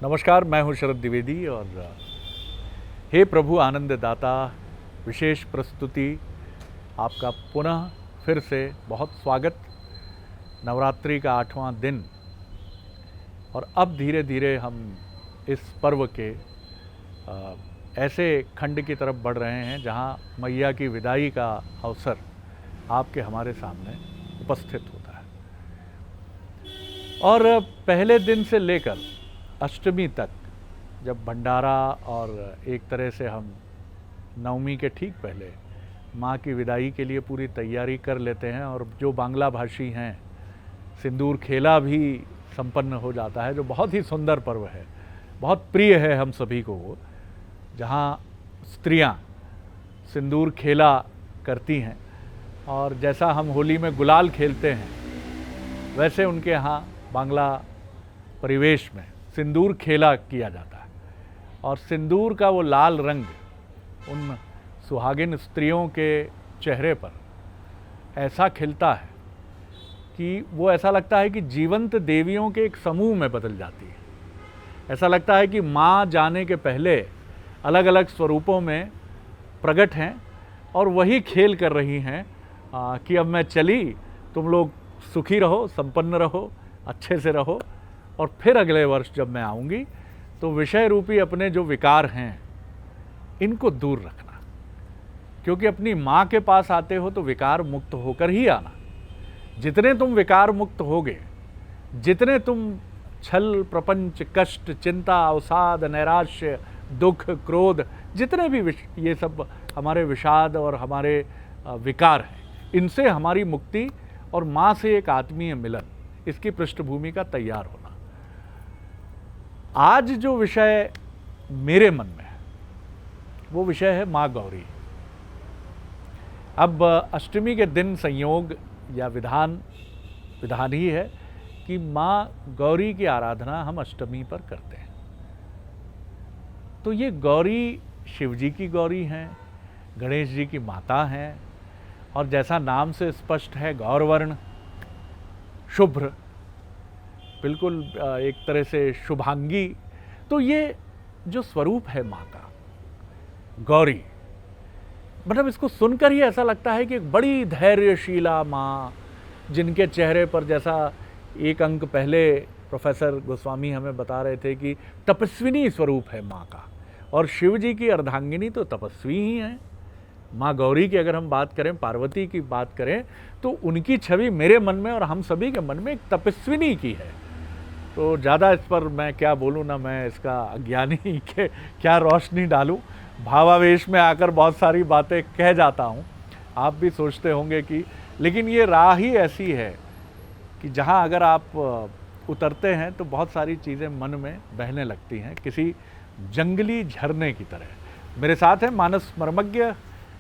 नमस्कार, मैं हूं शरद द्विवेदी और हे प्रभु आनंद दाता विशेष प्रस्तुति आपका पुनः फिर से बहुत स्वागत। नवरात्रि का 8वां दिन और अब धीरे धीरे हम इस पर्व के ऐसे खंड की तरफ बढ़ रहे हैं जहां मैया की विदाई का अवसर आपके हमारे सामने उपस्थित होता है। और पहले दिन से लेकर अष्टमी तक जब भंडारा और एक तरह से हम नवमी के ठीक पहले माँ की विदाई के लिए पूरी तैयारी कर लेते हैं और जो बांग्ला भाषी हैं सिंदूर खेला भी संपन्न हो जाता है, जो बहुत ही सुंदर पर्व है, बहुत प्रिय है हम सभी को, वो जहाँ स्त्रियाँ सिंदूर खेला करती हैं और जैसा हम होली में गुलाल खेलते हैं वैसे उनके यहाँ बांग्ला परिवेश में सिंदूर खेला किया जाता है। और सिंदूर का वो लाल रंग उन सुहागिन स्त्रियों के चेहरे पर ऐसा खिलता है कि वो ऐसा लगता है कि जीवंत देवियों के एक समूह में बदल जाती है। ऐसा लगता है कि माँ जाने के पहले अलग अलग स्वरूपों में प्रकट हैं और वही खेल कर रही हैं कि अब मैं चली, तुम लोग सुखी रहो, संपन्न रहो, अच्छे से रहो और फिर अगले वर्ष जब मैं आऊँगी तो विषय रूपी अपने जो विकार हैं इनको दूर रखना, क्योंकि अपनी माँ के पास आते हो तो विकार मुक्त होकर ही आना। जितने तुम विकार मुक्त होगे, जितने तुम छल प्रपंच कष्ट चिंता अवसाद नैराश्य दुख क्रोध जितने भी ये सब हमारे विषाद और हमारे विकार हैं, इनसे हमारी मुक्ति और माँ से एक आत्मीय मिलन, इसकी पृष्ठभूमि का तैयार होना। आज जो विषय मेरे मन में है वो विषय है माँ गौरी। अब अष्टमी के दिन संयोग या विधान ही है कि माँ गौरी की आराधना हम अष्टमी पर करते हैं। तो ये गौरी शिव जी की गौरी हैं, गणेश जी की माता हैं और जैसा नाम से स्पष्ट है गौरवर्ण शुभ्र, बिल्कुल एक तरह से शुभांगी। तो ये जो स्वरूप है माँ का गौरी, मतलब इसको सुनकर ही ऐसा लगता है कि एक बड़ी धैर्यशीला माँ, जिनके चेहरे पर जैसा एक अंक पहले प्रोफेसर गोस्वामी हमें बता रहे थे कि तपस्विनी स्वरूप है माँ का, और शिव जी की अर्धांगिनी तो तपस्वी ही हैं। माँ गौरी की अगर हम बात करें, पार्वती की बात करें, तो उनकी छवि मेरे मन में और हम सभी के मन में एक तपस्विनी की है। तो ज़्यादा इस पर मैं क्या बोलूँ ना, मैं इसका अज्ञानी के क्या रोशनी डालूँ, भावावेश में आकर बहुत सारी बातें कह जाता हूँ। आप भी सोचते होंगे कि, लेकिन ये राह ही ऐसी है कि जहाँ अगर आप उतरते हैं तो बहुत सारी चीज़ें मन में बहने लगती हैं, किसी जंगली झरने की तरह। मेरे साथ हैं मानस मर्मज्ञ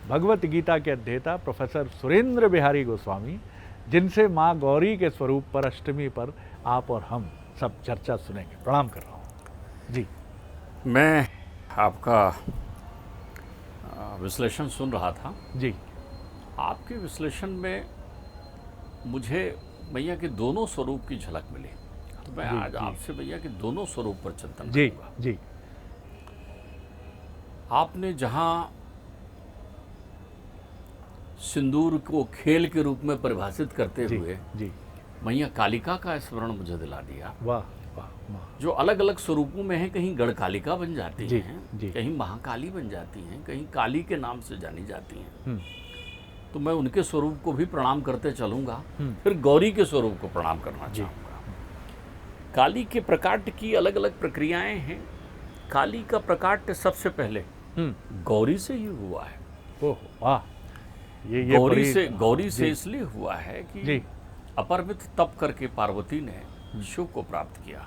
भगवत गीता के अध्येता प्रोफेसर सुरेंद्र बिहारी गोस्वामी, जिनसे माँ गौरी के स्वरूप पर अष्टमी पर आप और हम सब चर्चा सुनेंगे। प्रणाम कर रहा हूँ जी। मैं आपका विश्लेषण सुन रहा था जी। आपके विश्लेषण में मुझे मैया के दोनों स्वरूप की झलक मिली, तो मैं आज आपसे मैया के दोनों स्वरूप पर चिंतन करूंगा। जी। आपने जहाँ सिंदूर को खेल के रूप में परिभाषित करते हुए मैया कालिका का स्मरण मुझे दिला दिया। वाह वाह वाह। जो अलग अलग स्वरूपों में है, कहीं गढ़कालिका बन जाती जी, हैं, जी। कहीं महाकाली बन जाती हैं, कहीं काली के नाम से जानी जाती हैं। तो मैं उनके स्वरूप को भी प्रणाम करते चलूंगा, फिर गौरी के स्वरूप को प्रणाम करना चाहूँगा। काली के प्रकाट्य की अलग अलग प्रक्रियाएं हैं। काली का प्रकाट्य सबसे पहले गौरी से ही हुआ है। ओह वाह। ये गौरी से इसलिए हुआ है कि अपरिमित तप करके पार्वती ने शिव को प्राप्त किया।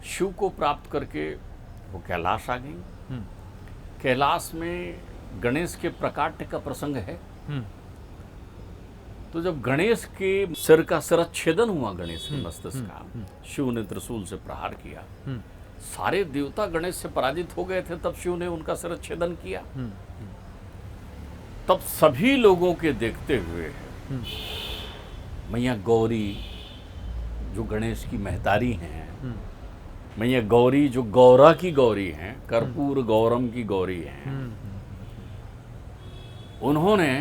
शिव को प्राप्त करके वो कैलाश आ गई। कैलाश में गणेश के प्रकाट्य का प्रसंग है। तो जब गणेश के सिर का शिरच्छेदन हुआ, गणेश के मस्तिष्क का, शिव ने त्रिशूल से प्रहार किया। सारे देवता गणेश से पराजित हो गए थे, तब शिव ने उनका शिरच्छेदन किया। तब सभी लोगों के देखते हुए मैया गौरी जो गणेश की महतारी हैं, मैया गौरी जो गौरा की गौरी हैं, कर्पूर गौरम की गौरी हैं, उन्होंने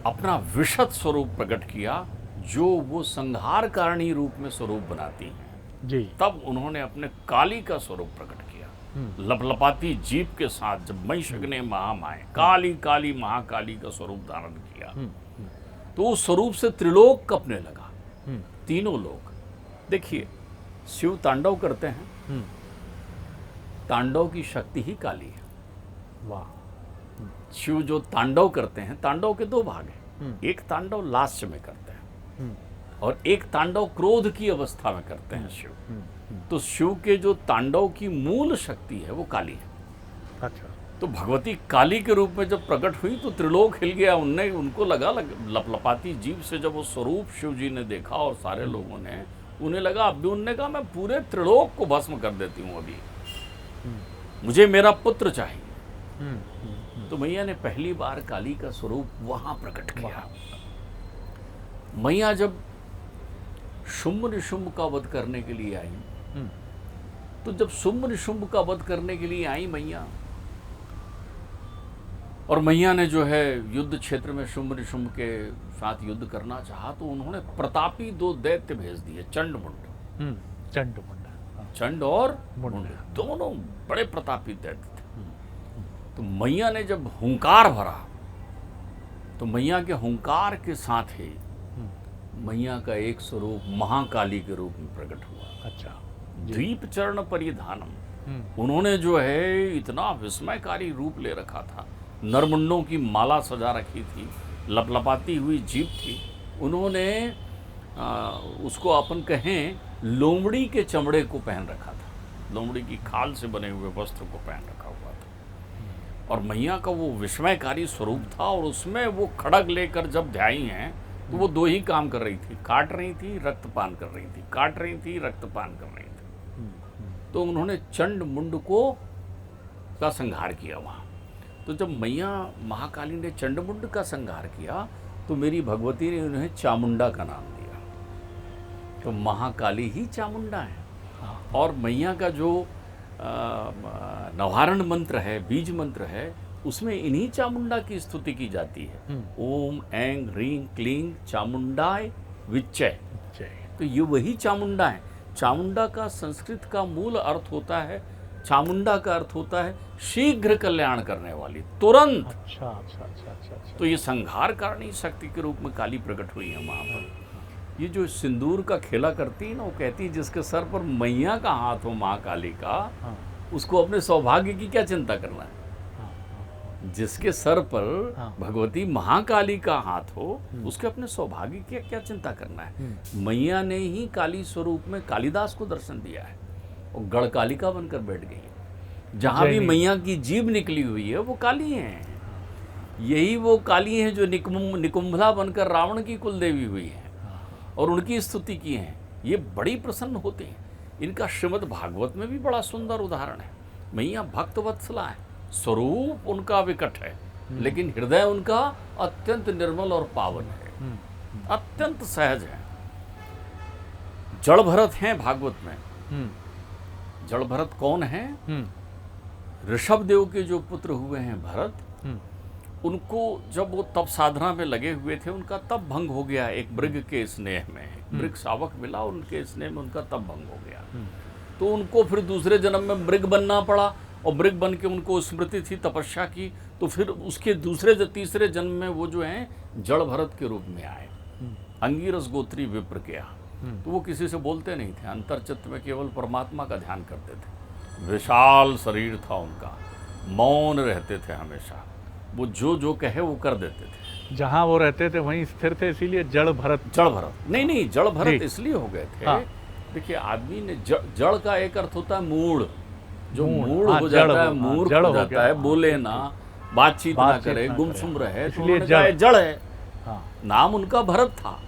अपना विशद स्वरूप प्रकट किया जो वो संहार कारिणी रूप में स्वरूप बनाती हैं। जी। तब उन्होंने अपने काली का स्वरूप प्रकट किया, लपलपाती जीभ के साथ जब महिषग्ने महामाए काली काली महाकाली का स्वरूप धारण किया, तो उस स्वरूप से त्रिलोक कपने लगा, तीनों लोग। देखिए, शिव तांडव करते हैं, तांडव की शक्ति ही काली है। वाह। शिव जो तांडव करते हैं, तांडव के दो भाग हैं, एक तांडव लास्य में करते हैं और एक तांडव क्रोध की अवस्था में करते हैं शिव। तो शिव के जो तांडव की मूल शक्ति है वो काली है। अच्छा। तो भगवती काली के रूप में जब प्रकट हुई तो त्रिलोक हिल गया। उनको लगा लपलपाती जीभ से जब वो स्वरूप शिव जी ने देखा और सारे लोगों ने, उन्हें लगा, अब भी उन्होंने कहा मैं पूरे त्रिलोक को भस्म कर देती हूँ, अभी मुझे मेरा पुत्र चाहिए। तो मैया ने पहली बार काली का स्वरूप वहां प्रकट किया। मैया जब शुंभ निशुंभ का वध करने के लिए आई, तो जब शुंभ निशुंभ का वध करने के लिए आई मैया, और मैया ने जो है युद्ध क्षेत्र में शुंभ निशुंभ के साथ युद्ध करना चाहा, तो उन्होंने प्रतापी दो दैत्य भेज दिए, चंड मुंड। चंड मुंड, चंड और मुंड दोनों बड़े प्रतापी दैत्य थे। तो मैया ने जब हुंकार भरा, तो मैया के हुंकार के साथ ही मैया का एक स्वरूप महाकाली के रूप में प्रकट हुआ। अच्छा। द्वीप चरण परिधानम, उन्होंने जो है इतना विस्मयकारी रूप ले रखा था, नरमुंडों की माला सजा रखी थी, लपलपाती हुई जीभ थी। उन्होंने उसको अपन कहें लोमड़ी के चमड़े को पहन रखा था, लोमड़ी की खाल से बने हुए वस्त्र को पहन रखा हुआ था। और मैया का वो विस्मयकारी स्वरूप था, और उसमें वो खड़ग लेकर जब ध्याई हैं, तो वो दो ही काम कर रही थी, काट रही थी, रक्तपान कर रही थी, काट रही थी, रक्तपान कर रही थी। तो उन्होंने चंड मुंड का संहार किया वहाँ। तो जब मैया महाकाली ने चंडमुंड का संहार किया, तो मेरी भगवती ने उन्हें चामुंडा का नाम दिया। तो महाकाली ही चामुंडा है। और मैया का जो नवारण मंत्र है, बीज मंत्र है, उसमें इन्हीं चामुंडा की स्तुति की जाती है। ओम ऐं ह्रीं क्लीं चामुंडाय विच्चय। तो ये वही चामुंडा है। चामुंडा का संस्कृत का मूल अर्थ होता है, चामुंडा का अर्थ होता है शीघ्र कल्याण करने वाली, तुरंत। अच्छा अच्छा अच्छा अच्छा अच्छा। तो ये संहार कारिणी शक्ति के रूप में काली प्रकट हुई है वहाँ पर। ये जो सिंदूर का खेला करती है ना, वो कहती है जिसके सर पर मैया का हाथ हो महाकाली का, उसको अपने सौभाग्य की क्या चिंता करना है। जिसके सर पर भगवती महाकाली का हाथ हो, उसके अपने सौभाग्य की क्या चिंता करना है। मैया ने ही काली स्वरूप में कालिदास को दर्शन दिया है, और गढ़कालिका बनकर बैठ गई है। जहाँ भी मैया की जीभ निकली हुई है वो काली हैं। यही वो काली हैं जो निकुंभला बनकर रावण की कुलदेवी हुई है और उनकी स्तुति की है। ये बड़ी प्रसन्न होते हैं। इनका श्रीमद् भागवत में भी बड़ा सुंदर उदाहरण है। मैया भक्त वत्सला है, स्वरूप उनका विकट है, लेकिन हृदय उनका अत्यंत निर्मल और पावन है, अत्यंत सहज है। जड़ भरत हैं भागवत में। जड़ भरत कौन है? ऋषभ देव के जो पुत्र हुए हैं भरत, उनको जब वो तप साधना में लगे हुए थे, उनका तप भंग हो गया एक मृग के स्नेह में। मृग शावक मिला, उनके स्नेह में उनका तप भंग हो गया। तो उनको फिर दूसरे जन्म में मृग बनना पड़ा, और मृग बन के उनको स्मृति थी तपस्या की। तो फिर उसके तीसरे जन्म में वो जो हैं जड़ भरत के रूप में आए, अंगिरस गोत्री विप्र के यहाँ। तो वो किसी से बोलते नहीं थे, अंतर्चित्त में केवल परमात्मा का ध्यान करते थे। विशाल शरीर था उनका, मौन रहते थे हमेशा, वो जो कहे वो कर देते थे। जहाँ वो रहते थे वहीं स्थिर थे, इसीलिए जड़ भरत। नहीं, जड़ भरत इसलिए हो गए थे। देखिए, आदमी ने जड़ का एक अर्थ होता है मूढ़, जो मूढ़ हो जाता है, मूर्ख हो जाता है, बोले ना, बातचीत ना करे, गुमसुम रहे, इसलिए जड़ है। नाम उनका भरत था,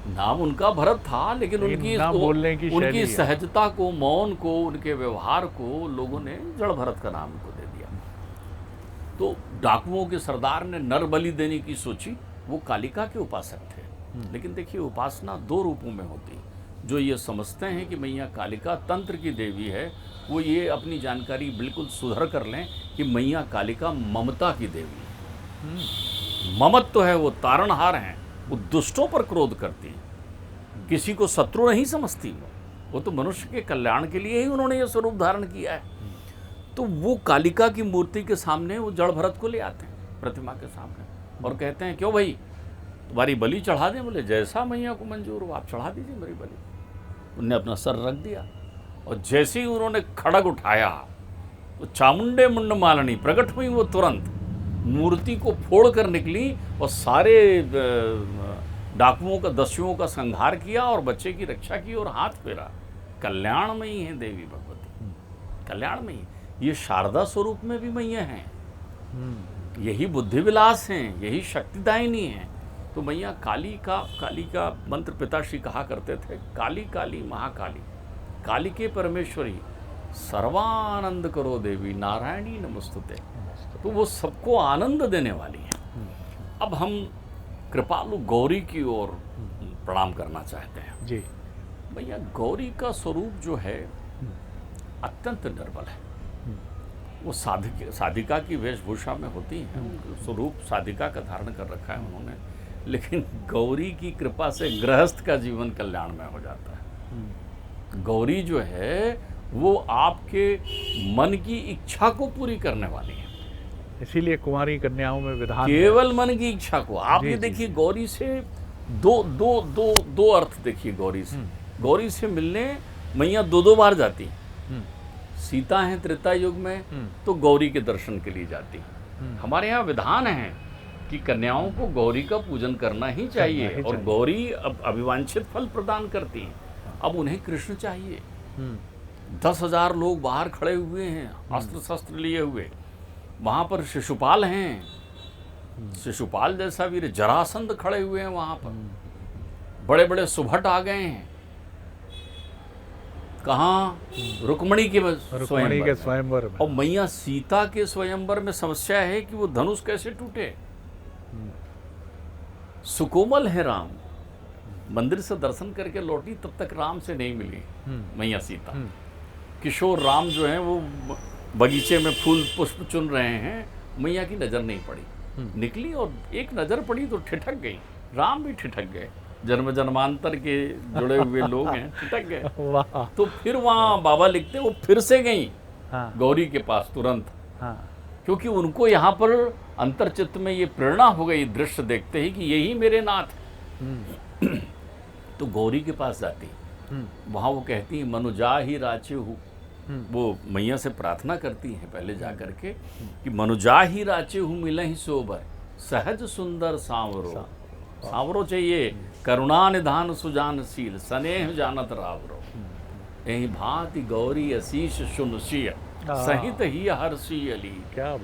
नाम उनका भरत था, लेकिन उनकी सहजता को, मौन को, उनके व्यवहार को लोगों ने जड़ भरत का नाम को दे दिया। तो डाकुओं के सरदार ने नर बलि देने की सोची, वो कालिका के उपासक थे। लेकिन देखिए, उपासना दो रूपों में होती, जो ये समझते हैं कि मैया कालिका तंत्र की देवी है, वो ये अपनी जानकारी बिल्कुल सुधर कर लें कि मैया कालिका ममता की देवी है। ममत्व है, वो तारणहार हैं, वो दुष्टों पर क्रोध करती हैं, किसी को शत्रु नहीं समझती। वो तो मनुष्य के कल्याण के लिए ही उन्होंने ये स्वरूप धारण किया है। तो वो कालिका की मूर्ति के सामने वो जड़ भरत को ले आते हैं प्रतिमा के सामने और कहते हैं, क्यों भाई तुम्हारी बलि चढ़ा दें? बोले जैसा मैया को मंजूर हो आप चढ़ा दीजिए मेरी बलि। उनने अपना सर रख दिया और जैसे ही उन्होंने खड़ग उठाया तो चामुंडे मुंड मालिनी प्रकट हुई। वो तुरंत मूर्ति को फोड़ कर निकली और सारे डाकुओं का, दस्युओं का संहार किया और बच्चे की रक्षा की और हाथ फेरा। कल्याणमयी है देवी भगवती, कल्याणमयी। ये शारदा स्वरूप में भी मैया हैं, यही बुद्धि विलास हैं, यही शक्तिदायिनी हैं। तो मैया काली का मंत्र पिताश्री कहा करते थे, काली काली महाकाली, काली के परमेश्वरी, सर्वानंद करो देवी, नारायणी नमस्तुते। तो वो सबको आनंद देने वाली हैं। अब हम कृपालु गौरी की ओर प्रणाम करना चाहते हैं। जी भैया गौरी का स्वरूप जो है अत्यंत निर्बल है। वो साधिका की वेशभूषा में होती हैं, स्वरूप साधिका का धारण कर रखा है उन्होंने, लेकिन गौरी की कृपा से गृहस्थ का जीवन कल्याण में हो जाता है। गौरी जो है वो आपके मन की इच्छा को पूरी करने वाली है। इसीलिए कुंवारी कन्याओं में विधान केवल मन की इच्छा को। आप ये देखिए गौरी से दो अर्थ देखिए। गौरी से मिलने मैया दो बार जाती। सीता है त्रेता युग में तो गौरी के दर्शन के लिए जाती। हमारे यहाँ विधान है कि कन्याओं को गौरी का पूजन करना ही चाहिए और गौरी अब अभिवांछित फल प्रदान करती हैं। अब उन्हें कृष्ण चाहिए। 10,000 लोग बाहर खड़े हुए हैं अस्त्र शस्त्र लिए हुए, वहां पर शिशुपाल हैं, शिशुपाल जैसा वीर, जरासंध खड़े हुए हैं वहां पर, बड़े बड़े सुभट आ गए हैं। कहाँ? रुक्मणी के स्वयंवर में। और मैया सीता के स्वयंवर में समस्या है कि वो धनुष कैसे टूटे। सुकोमल है राम, मंदिर से दर्शन करके लौटी तब तक राम से नहीं मिली मैया सीता। किशोर राम जो है वो बगीचे में फूल पुष्प चुन रहे हैं, मैया की नजर नहीं पड़ी। निकली और एक नजर पड़ी तो ठिठक गई। राम भी ठिठक गए, जन्म जन्मांतर के जुड़े हुए लोग हैं, ठिठक गए। तो फिर वहाँ बाबा लिखते वो फिर से गई गौरी के पास तुरंत, क्योंकि उनको यहाँ पर अंतर्चित्त में ये प्रेरणा हो गई दृश्य देखते ही कि यही मेरे नाथ। तो गौरी के पास जाती, वहाँ वो कहती मनुजा ही राचे हूँ। वो मैया से प्रार्थना करती हैं पहले जा करके कि मनुजा ही राचे हूँ मिले ही सोबर, सहज सुंदर सांवरो। सांवरो चाहिए, करुणा निधान सुजानशील, स्नेह जानत रावरो। यही भांति गौरी अशीष सुनशीय, सहित ही हर्षी अली,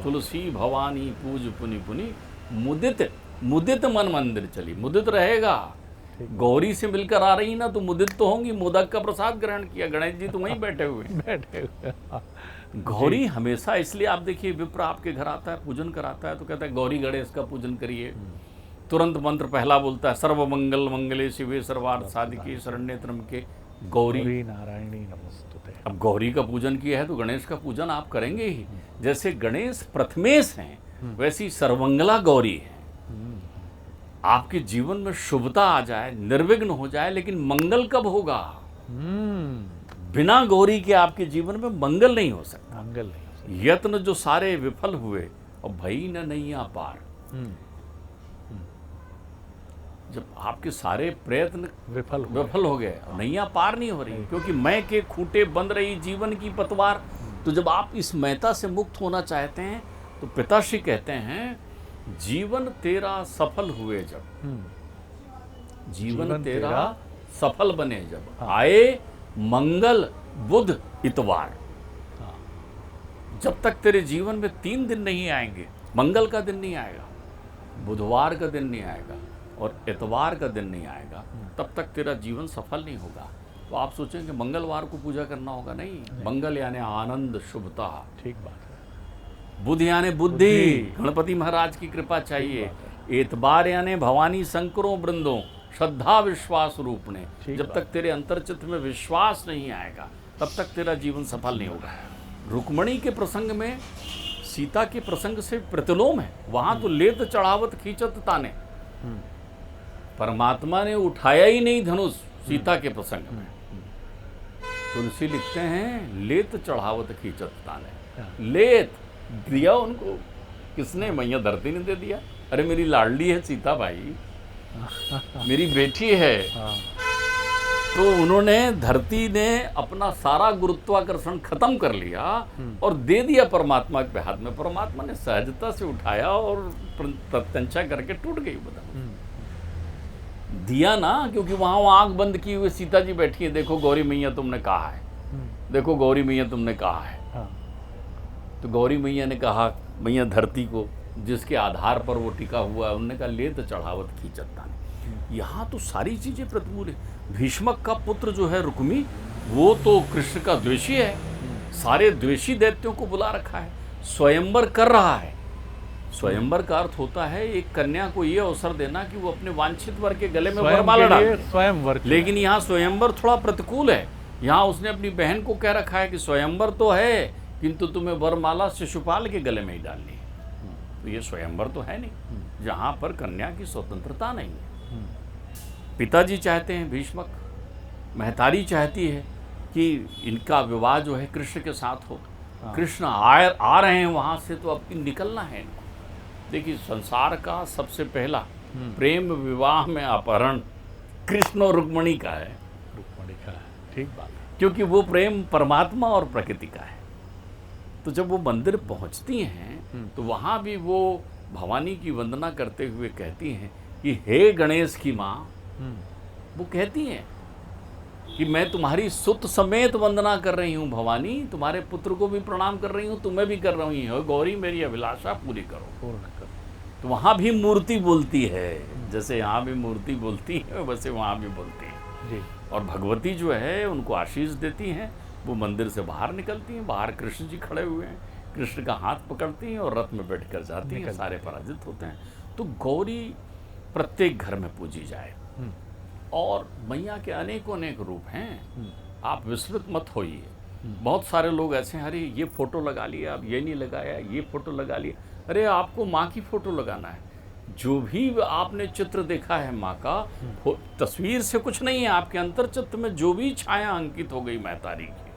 तुलसी भवानी पूज पुनि पुनि, मुदित मन मंदिर चली। मुदित रहेगा, गौरी से मिलकर आ रही ना तो मुदित तो होंगी। मोदक का प्रसाद ग्रहण किया, गणेश जी तो वहीं बैठे हुए। गौरी हमेशा, इसलिए आप देखिए विप्र आपके घर आता है, पूजन कराता है तो कहता है गौरी गणेश का पूजन करिए। तुरंत मंत्र पहला बोलता है, सर्व मंगल मंगले शिवे सर्वार्थ साधिके शरण्ये त्र्यंबके गौरी नारायणी नमस्तुते। अब गौरी का पूजन किया है तो गणेश का पूजन आप करेंगे ही। जैसे गणेश प्रथमेश हैं वैसी सर्वमंगला गौरी है। आपके जीवन में शुभता आ जाए, निर्विघ्न हो जाए, लेकिन मंगल कब होगा? बिना गौरी के आपके जीवन में मंगल नहीं हो सकता। मंगल नहीं। यत्न जो सारे विफल हुए और भई न नैया पार। जब आपके सारे प्रयत्न विफल हो गए, नैया पार नहीं हो रही, क्योंकि मैं के खूंटे बंद रही जीवन की पतवार। तो जब आप इस मैता से मुक्त होना चाहते हैं तो पिताश्री कहते हैं जीवन तेरा सफल हुए जब, जीवन तेरा सफल बने जब, आए मंगल बुध इतवार। जब तक तेरे जीवन में 3 दिन नहीं आएंगे, मंगल का दिन नहीं आएगा, बुधवार का दिन नहीं आएगा और इतवार का दिन नहीं आएगा, तब तक तेरा जीवन सफल नहीं होगा। तो आप सोचेंगे मंगलवार को पूजा करना होगा, नहीं। मंगल यानी आनंद, शुभता। ठीक बात है। बुध यानी बुद्धि, गणपति महाराज की कृपा चाहिए। एतबार यानी भवानी शंकरों वृंदों, श्रद्धा विश्वास रूप ने। ठीक जब बात। तक तेरे अंतर्चित्त में विश्वास नहीं आएगा तब तक तेरा जीवन सफल नहीं होगा। रुक्मणी के प्रसंग में सीता के प्रसंग से प्रतिलोम है। वहां तो लेत चढ़ावत खींचत ताने, परमात्मा ने उठाया ही नहीं धनुष सीता के प्रसंग में। तुलसी लिखते हैं लेत चढ़ावत खींचत ताने। लेत दिया उनको किसने? मैया धरती ने दे दिया। अरे मेरी लाडली है सीता भाई, मेरी बेटी है। तो उन्होंने, धरती ने अपना सारा गुरुत्वाकर्षण खत्म कर लिया और दे दिया परमात्मा के हाथ में। परमात्मा ने सहजता से उठाया और प्रत्यंचा करके टूट गई बदन। दिया ना, क्योंकि वहां आंख बंद की हुई सीता जी बैठी है। देखो गौरी मैया तुमने कहा है, देखो गौरी मैया तुमने कहा है। तो गौरी मैया ने कहा, मैया धरती को जिसके आधार पर वो टिका हुआ है, उन्होंने कहा लेत चढ़ावत खींचत ताने। यहाँ तो सारी चीजें प्रतिकूल है। भीष्मक का पुत्र जो है रुक्मी, वो तो कृष्ण का द्वेषी है। सारे द्वेषी दैत्यों को बुला रखा है, स्वयंवर कर रहा है। स्वयंवर का अर्थ होता है एक कन्या को ये अवसर देना कि वो अपने वांछित वर के गले में वरमाला डाले। स्वयंवर। लेकिन यहाँ स्वयंवर थोड़ा प्रतिकूल है। यहाँ उसने अपनी बहन को कह रखा है कि स्वयंवर तो है, किंतु तुम्हें वरमाला शिशुपाल के गले में ही डालनी है। तो ये स्वयंवर तो है नहीं, जहाँ पर कन्या की स्वतंत्रता नहीं है। पिताजी चाहते हैं, भीष्मक, महतारी चाहती है कि इनका विवाह जो है कृष्ण के साथ हो। कृष्ण आ रहे हैं वहाँ से, तो अब निकलना है इनको। देखिए, संसार का सबसे पहला प्रेम विवाह में अपहरण कृष्ण और रुक्मणी का है। रुक्मणी का है, ठीक बात है। क्योंकि वो प्रेम परमात्मा और प्रकृति का है। तो जब वो मंदिर पहुंचती हैं तो वहाँ भी वो भवानी की वंदना करते हुए कहती हैं कि हे गणेश की माँ। वो कहती हैं कि मैं तुम्हारी सुत समेत वंदना कर रही हूँ भवानी, तुम्हारे पुत्र को भी प्रणाम कर रही हूँ, तुम्हें भी कर रही हूँ। गौरी मेरी अभिलाषा पूरी करो, पूर्ण करो। तो वहाँ भी मूर्ति बोलती है, जैसे यहाँ भी मूर्ति बोलती है वैसे वहाँ भी बोलती है जी। और भगवती जो है उनको आशीष देती हैं। वो मंदिर से बाहर निकलती हैं, बाहर कृष्ण जी खड़े हुए हैं, कृष्ण का हाथ पकड़ती हैं और रथ में बैठ कर जाती हैं। सारे पराजित होते हैं। तो गौरी प्रत्येक घर में पूजी जाए। और मैया के अनेकों अनेक रूप हैं, आप विस्मृत मत होइए। बहुत सारे लोग ऐसे हैं, अरे ये फोटो लगा लिया, अब ये नहीं लगाया, ये फोटो लगा लिया। अरे आपको माँ की फोटो लगाना है। जो भी आपने चित्र देखा है माँ का, तस्वीर से कुछ नहीं है, आपके अंतर्चित्त में जो भी छाया अंकित हो गई महतारी की।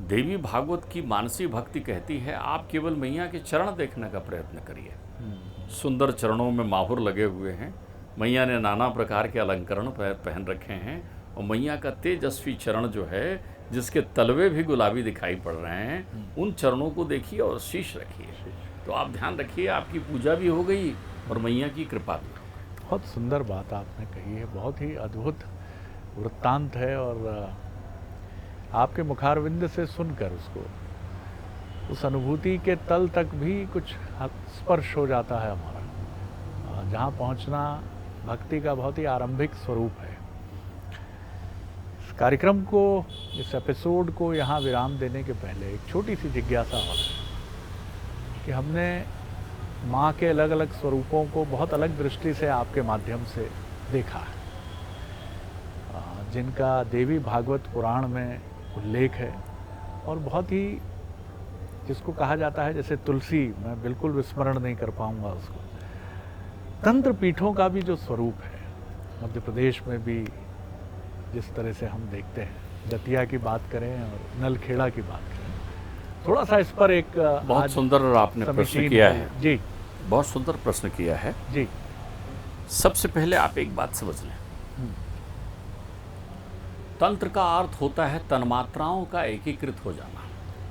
देवी भागवत की मानसी भक्ति कहती है, आप केवल मैया के चरण देखने का प्रयत्न करिए। सुंदर चरणों में माहुर लगे हुए हैं, मैया ने नाना प्रकार के अलंकरण पहन रखे हैं और मैया का तेजस्वी चरण जो है, जिसके तलवे भी गुलाबी दिखाई पड़ रहे हैं, उन चरणों को देखिए और शीश रखिए। तो आप ध्यान रखिए, आपकी पूजा भी हो गई और मैया की कृपा भी हो गई। बहुत सुंदर बात आपने कही है, बहुत ही अद्भुत वृत्तांत है। और आपके मुखारविंद से सुनकर उसको, उस अनुभूति के तल तक भी कुछ स्पर्श हो जाता है हमारा, जहाँ पहुँचना भक्ति का बहुत ही आरंभिक स्वरूप है। इस कार्यक्रम को, इस एपिसोड को यहाँ विराम देने के पहले एक छोटी सी जिज्ञासा और है कि हमने माँ के अलग अलग स्वरूपों को बहुत अलग दृष्टि से आपके माध्यम से देखा है, जिनका देवी भागवत पुराण में उल्लेख है। और बहुत ही, जिसको कहा जाता है, जैसे तुलसी, मैं बिल्कुल विस्मरण नहीं कर पाऊँगा उसको, तंत्र पीठों का भी जो स्वरूप है, मध्य प्रदेश में भी जिस तरह से हम देखते हैं, दतिया की बात करें और नलखेड़ा की बात करें, थोड़ा सा इस पर एक बहुत सुंदर आपने प्रश्न किया है जी, बहुत सुंदर प्रश्न किया है जी। सबसे पहले आप एक बात समझ लें, तंत्र का अर्थ होता है तन्मात्राओं का एकीकृत हो जाना।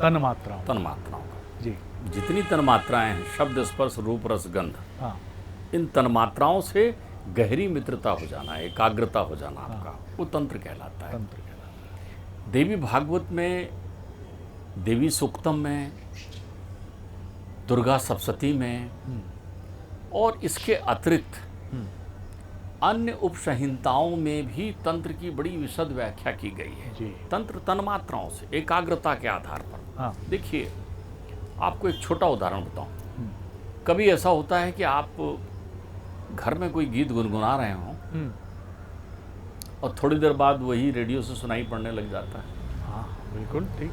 तन्मात्राओं का जी, जितनी तन्मात्राएं हैं, शब्द स्पर्श रूप रस गंध, हाँ, इन तन्मात्राओं से गहरी मित्रता हो जाना, एकाग्रता हो जाना आपका, वो तंत्र कहलाता है। तंत्र कहलाता है। देवी भागवत में, देवी सूक्तम में, दुर्गा सप्तशती में और इसके अतिरिक्त अन्य उपसंहिताओं में भी तंत्र की बड़ी विशद व्याख्या की गई है जी। तंत्र तन्मात्राओं से, एकाग्रता के आधार पर। हाँ। देखिए, आपको एक छोटा उदाहरण बताऊं। कभी ऐसा होता है कि आप घर में कोई गीत गुनगुना रहे हों और थोड़ी देर बाद वही रेडियो से सुनाई पड़ने लग जाता है। हाँ बिल्कुल ठीक।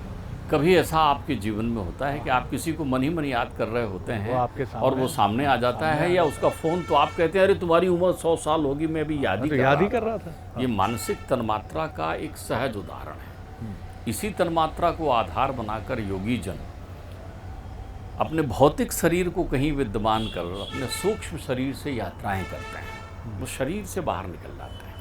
कभी ऐसा आपके जीवन में होता है कि आप किसी को मन ही मन याद कर रहे होते हैं और वो सामने आ जाता है, या उसका फ़ोन तो आप कहते हैं अरे तुम्हारी उम्र 100 साल होगी, मैं अभी याद ही कर रहा था। ये मानसिक तन्मात्रा का एक सहज उदाहरण है। इसी तन्मात्रा को आधार बनाकर योगी जन अपने भौतिक शरीर को कहीं विद्यमान कर अपने सूक्ष्म शरीर से यात्राएं करते हैं, वो शरीर से बाहर निकल जाते हैं।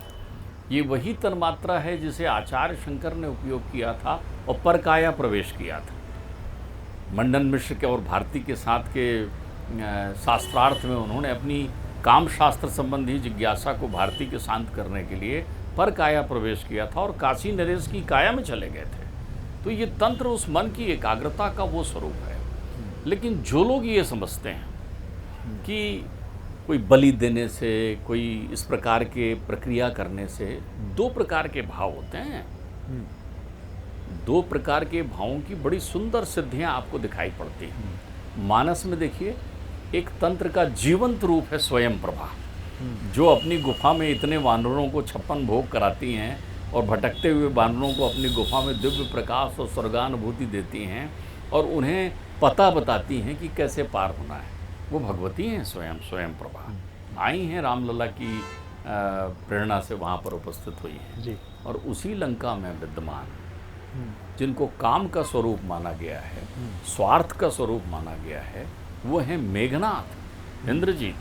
ये वही तन्मात्रा है जिसे आचार्य शंकर ने उपयोग किया था और परकाया प्रवेश किया था। मंडन मिश्र के और भारती के साथ के शास्त्रार्थ में उन्होंने अपनी काम शास्त्र संबंधी जिज्ञासा को भारती के शांत करने के लिए परकाया प्रवेश किया था और काशी नरेश की काया में चले गए थे। तो ये तंत्र उस मन की एकाग्रता का वो स्वरूप है। लेकिन जो लोग ये समझते हैं कि कोई बलि देने से, कोई इस प्रकार के प्रक्रिया करने से दो प्रकार के भाव होते हैं, दो प्रकार के भावों की बड़ी सुंदर सिद्धियां आपको दिखाई पड़ती हैं। मानस में देखिए, एक तंत्र का जीवंत रूप है स्वयं प्रभा, जो अपनी गुफा में इतने वानरों को 56 भोग कराती हैं और भटकते हुए वानरों को अपनी गुफा में दिव्य प्रकाश और स्वर्गानुभूति देती हैं और उन्हें पता बताती हैं कि कैसे पार होना है। वो भगवती हैं स्वयं प्रभा, आई हैं रामलला की प्रेरणा से वहाँ पर उपस्थित हुई हैं जी। और उसी लंका में विद्यमान जिनको काम का स्वरूप माना गया है, स्वार्थ का स्वरूप माना गया है, वो है मेघनाथ, इंद्रजीत।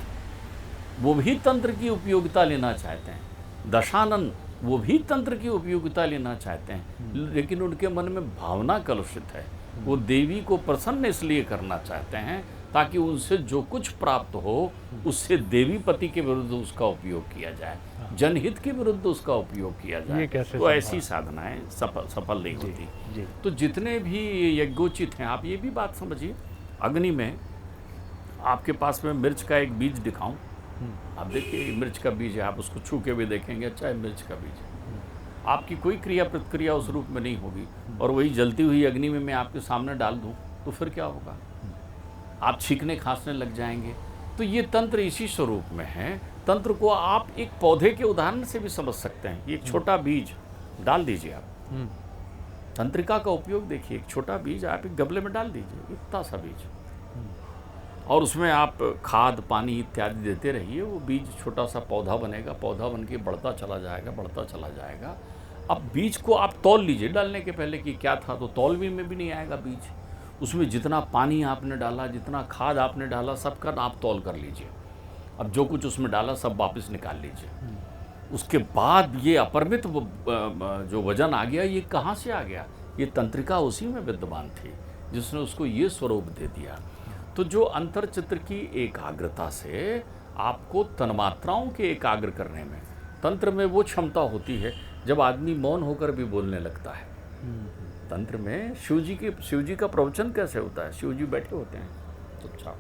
वो भी तंत्र की उपयोगिता लेना चाहते हैं। दशानन वो भी तंत्र की उपयोगिता लेना चाहते हैं, लेकिन उनके मन में भावना कलुषित है। वो देवी को प्रसन्न इसलिए करना चाहते हैं ताकि उनसे जो कुछ प्राप्त हो उससे देवी पति के विरुद्ध उसका उपयोग किया जाए, जनहित के विरुद्ध उसका उपयोग किया जाए। तो ऐसी साधनाएं सफल नहीं होती। तो जितने भी यज्ञोचित हैं, आप ये भी बात समझिए, अग्नि में आपके पास में मिर्च का एक बीज दिखाऊं, आप देखिए मिर्च का बीज है, आप उसको छू के भी देखेंगे, अच्छा है मिर्च का बीज है। आपकी कोई क्रिया प्रतिक्रिया उस रूप में नहीं होगी, और वही जलती हुई अग्नि में मैं आपके सामने डाल दूं तो फिर क्या होगा? आप छींकने खांसने लग जाएंगे। तो ये तंत्र इसी स्वरूप में है। तंत्र को आप एक पौधे के उदाहरण से भी समझ सकते हैं। एक छोटा बीज डाल दीजिए आप, तंत्रिका का उपयोग देखिए, एक छोटा बीज आप एक गमले में डाल दीजिए, इतना सा बीज, और उसमें आप खाद पानी इत्यादि देते रहिए, वो बीज छोटा सा पौधा बनेगा, पौधा बन के बढ़ता चला जाएगा। अब बीज को आप तौल लीजिए डालने के पहले कि क्या था, तो तौलवी में भी नहीं आएगा बीज। उसमें जितना पानी आपने डाला, जितना खाद आपने डाला, सबका आप तौल कर लीजिए। अब जो कुछ उसमें डाला सब वापस निकाल लीजिए। उसके बाद ये अपरिमित जो वजन आ गया, ये कहाँ से आ गया? ये तंत्रिका उसी में विद्यमान थी जिसने उसको ये स्वरूप दे दिया। तो जो अंतर चित्र की एकाग्रता से आपको तन्मात्राओं के एकाग्र करने में, तंत्र में वो क्षमता होती है जब आदमी मौन होकर भी बोलने लगता है। तंत्र में शिव जी का प्रवचन कैसे होता है? शिव जी बैठे होते हैं चुपचाप,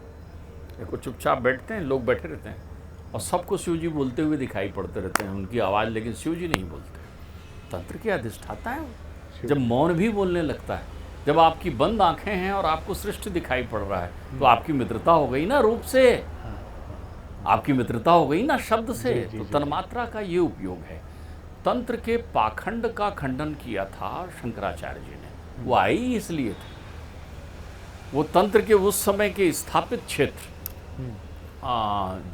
देखो चुपचाप बैठते हैं, लोग बैठे रहते हैं और सबको शिव जी बोलते हुए दिखाई पड़ते रहते हैं, उनकी आवाज़, लेकिन शिव जी नहीं बोलते। तंत्र की अधिष्ठाता है वो। जब मौन भी बोलने लगता है, जब आपकी बंद आंखें हैं और आपको सृष्टि दिखाई पड़ रहा है, तो आपकी मित्रता हो गई ना रूप से, आपकी मित्रता हो गई ना शब्द से। तो तन्मात्रा का ये उपयोग है। तंत्र के पाखंड का खंडन किया था शंकराचार्य जी ने, वो आए ही इसलिए थे। वो तंत्र के उस समय के स्थापित क्षेत्र,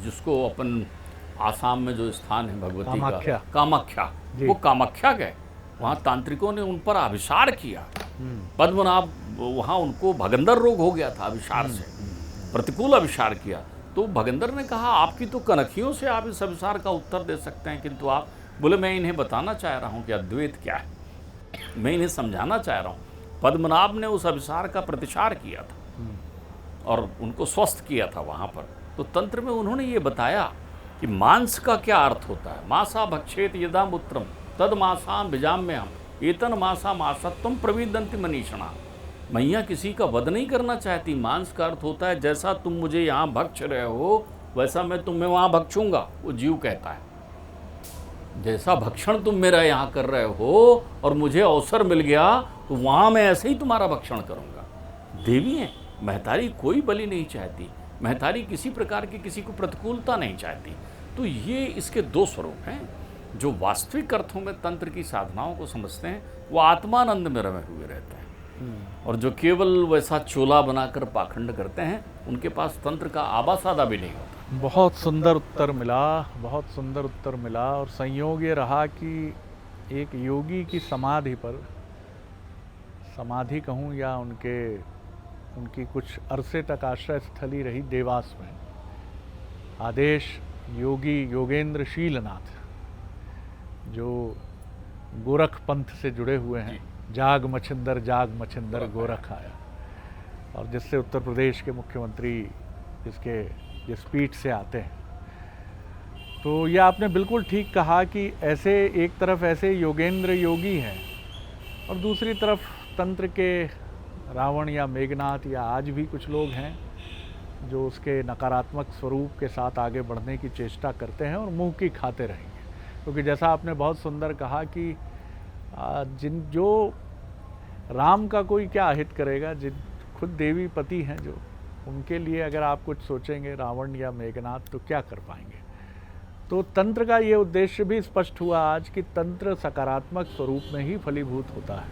जिसको अपन आसाम में जो स्थान है भगवती का, कामाख्या, वो कामाख्या गए, वहाँ तांत्रिकों ने उन पर अभिसार किया। पद्मनाभ, वहाँ उनको भगंदर रोग हो गया था, अभिसार से प्रतिकूल अभिसार किया। तो भगंदर ने कहा आपकी तो कनखियों से आप इस अभिसार का उत्तर दे सकते हैं, किंतु आप बोले मैं इन्हें बताना चाह रहा हूँ कि अद्वैत क्या है, मैं इन्हें समझाना चाह रहा हूँ। पद्मनाभ ने उस अभिसार का प्रतिसार किया था और उनको स्वस्थ किया था वहाँ पर। तो तंत्र में उन्होंने ये बताया कि मांस का क्या अर्थ होता है। मासा भक्षेत यदा मूत्रम तद मासाम भिजाम में हम एतन मासा मासत्वम प्रविदंति मनीषणा। मैया किसी का वध नहीं करना चाहती। मांस का अर्थ होता है जैसा तुम मुझे यहाँ भक्ष रहे हो वैसा मैं तुम्हें वहाँ भक्षूंगा, वो जीव कहता है। जैसा भक्षण तुम मेरा यहाँ कर रहे हो और मुझे अवसर मिल गया तो वहाँ मैं ऐसे ही तुम्हारा भक्षण करूँगा। देवी है महतारी, कोई बलि नहीं चाहती। महतारी किसी प्रकार की किसी को प्रतिकूलता नहीं चाहती। तो ये इसके दो स्वरूप हैं। जो वास्तविक अर्थों में तंत्र की साधनाओं को समझते हैं वो आत्मानंद में रमे हुए रहते हैं, और जो केवल वैसा चोला बनाकर पाखंड करते हैं उनके पास तंत्र का आबासादा भी नहीं होता। बहुत सुंदर उत्तर मिला, बहुत सुंदर उत्तर मिला। और संयोग ये रहा कि एक योगी की समाधि पर, समाधि कहूँ या उनकी कुछ अरसे तक आश्रय स्थली रही देवास में, आदेश योगी योगेंद्र शीलनाथ जो गोरख पंथ से जुड़े हुए हैं, जाग मछिंदर गोरख आया, और जिससे उत्तर प्रदेश के मुख्यमंत्री जिस पीठ से आते हैं। तो ये आपने बिल्कुल ठीक कहा कि ऐसे एक तरफ ऐसे योगेंद्र योगी हैं और दूसरी तरफ तंत्र के रावण या मेघनाथ या आज भी कुछ लोग हैं जो उसके नकारात्मक स्वरूप के साथ आगे बढ़ने की चेष्टा करते हैं और मुंह की खाते रहेंगे। क्योंकि जैसा आपने बहुत सुंदर कहा कि जो राम का कोई क्या हित करेगा, जिन खुद देवी पति हैं जो, उनके लिए अगर आप कुछ सोचेंगे रावण या मेघनाथ तो क्या कर पाएंगे। तो तंत्र का ये उद्देश्य भी स्पष्ट हुआ आज कि तंत्र सकारात्मक स्वरूप में ही फलीभूत होता है,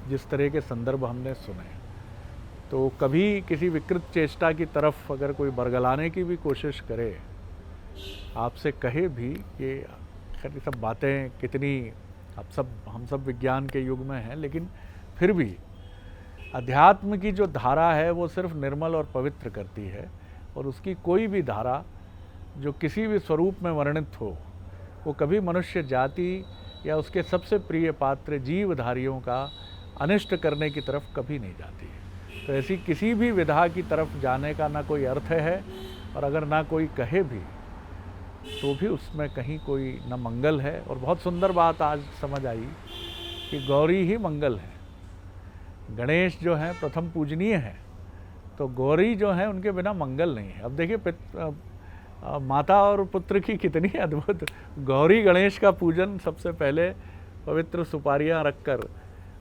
जिस तरह के संदर्भ हमने सुने। तो कभी किसी विकृत चेष्टा की तरफ अगर कोई बरगलाने की भी कोशिश करे, आपसे कहे भी कि ये सब बातें कितनी, हम सब विज्ञान के युग में हैं, लेकिन फिर भी अध्यात्म की जो धारा है वो सिर्फ निर्मल और पवित्र करती है, और उसकी कोई भी धारा जो किसी भी स्वरूप में वर्णित हो वो कभी मनुष्य जाति या उसके सबसे प्रिय पात्र जीवधारियों का अनिष्ट करने की तरफ कभी नहीं जाती है। तो ऐसी किसी भी विधा की तरफ जाने का ना कोई अर्थ है, और अगर ना कोई कहे भी तो भी उसमें कहीं कोई न मंगल है। और बहुत सुंदर बात आज समझ आई कि गौरी ही मंगल है। गणेश जो हैं प्रथम पूजनीय हैं, तो गौरी जो हैं उनके बिना मंगल नहीं है। अब देखिए माता और पुत्र की कितनी अद्भुत, गौरी गणेश का पूजन सबसे पहले पवित्र सुपारियाँ रखकर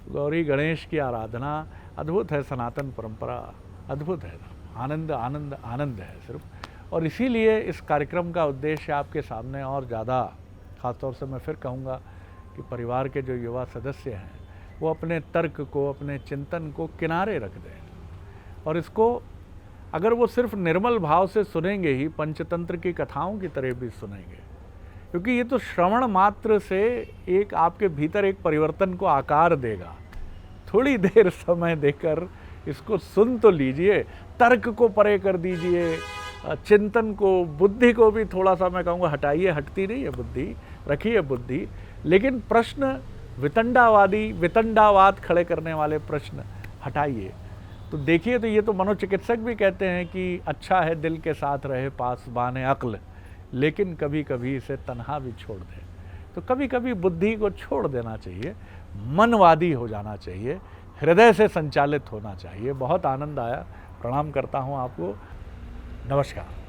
गौरी गणेश की आराधना अद्भुत है, सनातन परंपरा अद्भुत है, आनंद आनंद आनंद है सिर्फ। और इसीलिए इस कार्यक्रम का उद्देश्य आपके सामने और ज़्यादा, ख़ासतौर से मैं फिर कहूँगा कि परिवार के जो युवा सदस्य हैं वो अपने तर्क को, अपने चिंतन को किनारे रख दें, और इसको अगर वो सिर्फ निर्मल भाव से सुनेंगे ही, पंचतंत्र की कथाओं की तरह भी सुनेंगे, क्योंकि ये तो श्रवण मात्र से एक आपके भीतर एक परिवर्तन को आकार देगा। थोड़ी देर समय देकर इसको सुन तो लीजिए, तर्क को परे कर दीजिए, चिंतन को, बुद्धि को भी थोड़ा सा मैं कहूँगा हटाइए, हटती नहीं है बुद्धि, रखिए बुद्धि, लेकिन प्रश्न वितंडावाद खड़े करने वाले प्रश्न हटाइए। तो देखिए, तो ये तो मनोचिकित्सक भी कहते हैं कि अच्छा है दिल के साथ रहे पासबाने अक्ल, लेकिन कभी कभी इसे तन्हा भी छोड़ दे। तो कभी कभी बुद्धि को छोड़ देना चाहिए, मनवादी हो जाना चाहिए, हृदय से संचालित होना चाहिए। बहुत आनंद आया, प्रणाम करता हूँ आपको, नमस्कार।